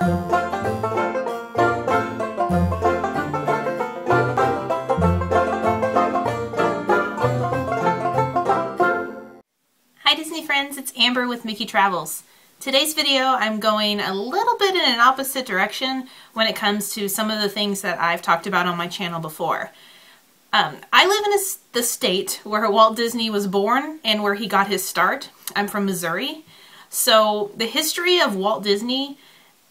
Hi Disney friends, it's Amber with MickeyTravels. Today's video I'm going a little bit in an opposite direction when it comes to some of the things that I've talked about on my channel before. I live in the state where Walt Disney was born and where he got his start. I'm from Missouri. So the history of Walt Disney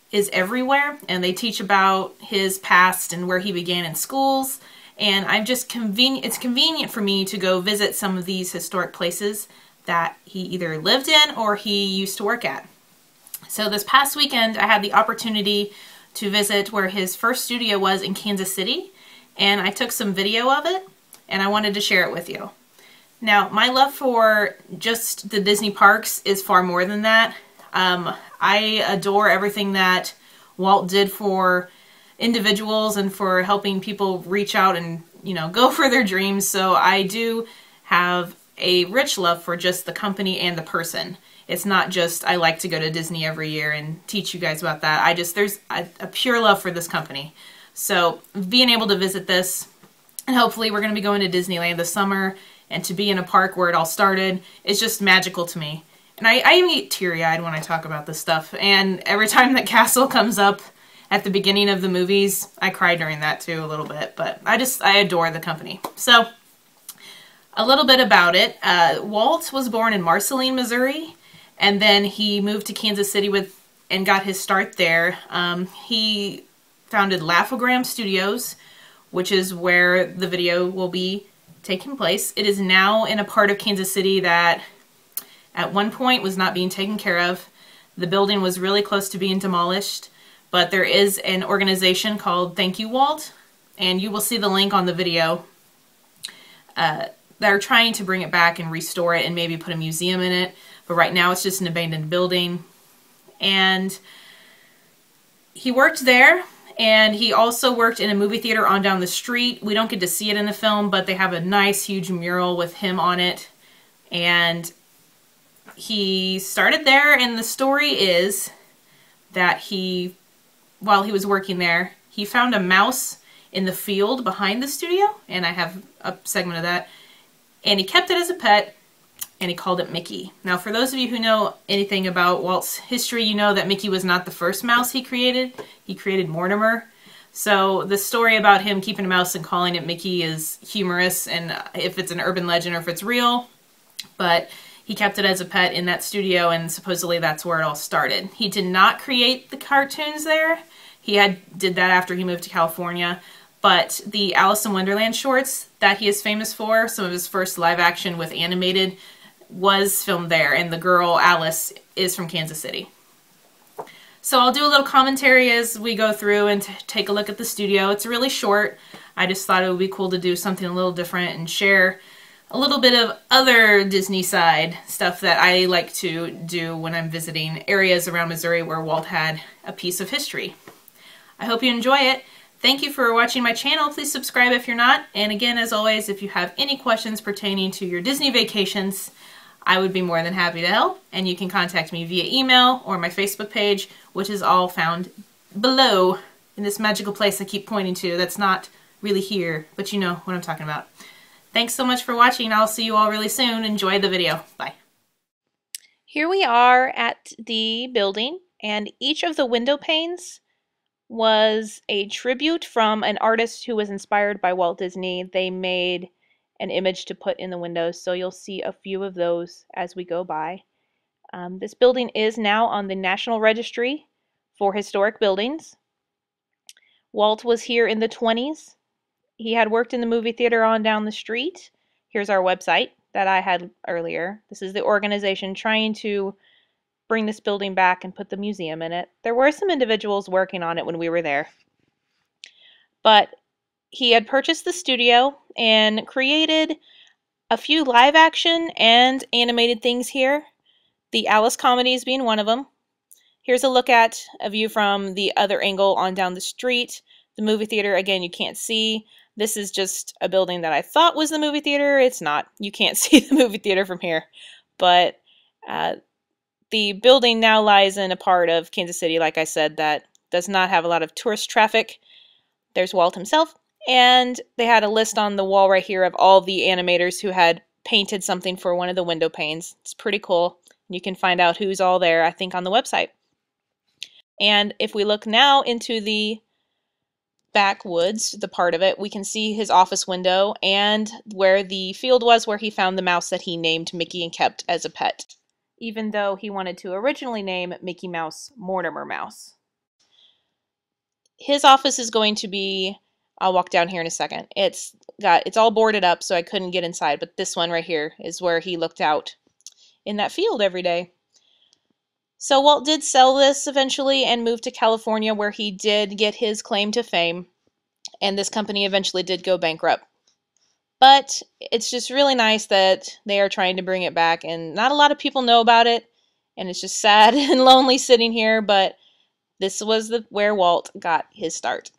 is everywhere, and they teach about his past and where he began in schools. And it's convenient for me to go visit some of these historic places that he either lived in or he used to work at. So this past weekend I had the opportunity to visit where his first studio was in Kansas City, and I took some video of it and I wanted to share it with you. Now, my love for just the Disney parks is far more than that. I adore everything that Walt did for individuals and for helping people reach out and, you know, go for their dreams. So I do have a rich love for just the company and the person. It's not just I like to go to Disney every year and teach you guys about that. There's a pure love for this company. So being able to visit this, and hopefully we're going to be going to Disneyland this summer, and to be in a park where it all started is just magical to me. And I even get teary-eyed when I talk about this stuff. And every time that castle comes up at the beginning of the movies, I cry during that too a little bit. But I adore the company. So a little bit about it. Walt was born in Marceline, Missouri, and then he moved to Kansas City and got his start there. He founded Laugh-O-Gram Studios, which is where the video will be taking place. It is now in a part of Kansas City that at one point was not being taken care of. The building was really close to being demolished, but there is an organization called Thank You Walt, and you will see the link on the video. They're trying to bring it back and restore it and maybe put a museum in it. But right now it's just an abandoned building. And he worked there, and he also worked in a movie theater on down the street. We don't get to see it in the film, but they have a nice huge mural with him on it. And he started there, and the story is that while he was working there, he found a mouse in the field behind the studio, and I have a segment of that. And he kept it as a pet, and he called it Mickey. Now, for those of you who know anything about Walt's history, you know that Mickey was not the first mouse he created. He created Mortimer. So the story about him keeping a mouse and calling it Mickey is humorous, and if it's an urban legend or if it's real. But he kept it as a pet in that studio, and supposedly that's where it all started. He did not create the cartoons there. He did that after he moved to California. But the Alice in Wonderland shorts that he is famous for, some of his first live action with animated, was filmed there, and the girl Alice is from Kansas City. So I'll do a little commentary as we go through and take a look at the studio. It's really short. I just thought it would be cool to do something a little different and share a little bit of other Disney side stuff that I like to do when I'm visiting areas around Missouri where Walt had a piece of history. I hope you enjoy it. Thank you for watching my channel. Please subscribe if you're not. And again, as always, if you have any questions pertaining to your Disney vacations, I would be more than happy to help. And you can contact me via email or my Facebook page, which is all found below in this magical place I keep pointing to. That's not really here, but you know what I'm talking about. Thanks so much for watching. I'll see you all really soon. Enjoy the video. Bye. Here we are at the building, and each of the window panes was a tribute from an artist who was inspired by Walt Disney. They made an image to put in the windows, so you'll see a few of those as we go by. This building is now on the National Registry for Historic Buildings. Walt was here in the 20s. He had worked in the movie theater on down the street. Here's our website that I had earlier. This is the organization trying to bring this building back and put the museum in it. There were some individuals working on it when we were there. But he had purchased the studio and created a few live action and animated things here. The Alice comedies being one of them. Here's a look at a view from the other angle on down the street. The movie theater, again, you can't see. This is just a building that I thought was the movie theater. It's not. You can't see the movie theater from here. But the building now lies in a part of Kansas City, like I said, that does not have a lot of tourist traffic. There's Walt himself, and they had a list on the wall right here of all the animators who had painted something for one of the window panes. It's pretty cool. You can find out who's all there, I think, on the website. And if we look now into the backwoods, the part of it, we can see his office window and where the field was where he found the mouse that he named Mickey and kept as a pet, even though he wanted to originally name Mickey Mouse Mortimer Mouse. His office is going to be, I'll walk down here in a second. It's all boarded up, so I couldn't get inside, but this one right here is where he looked out in that field every day. So Walt did sell this eventually and moved to California, where he did get his claim to fame, and this company eventually did go bankrupt. But it's just really nice that they are trying to bring it back, and not a lot of people know about it, and it's just sad and lonely sitting here, but this was where Walt got his start.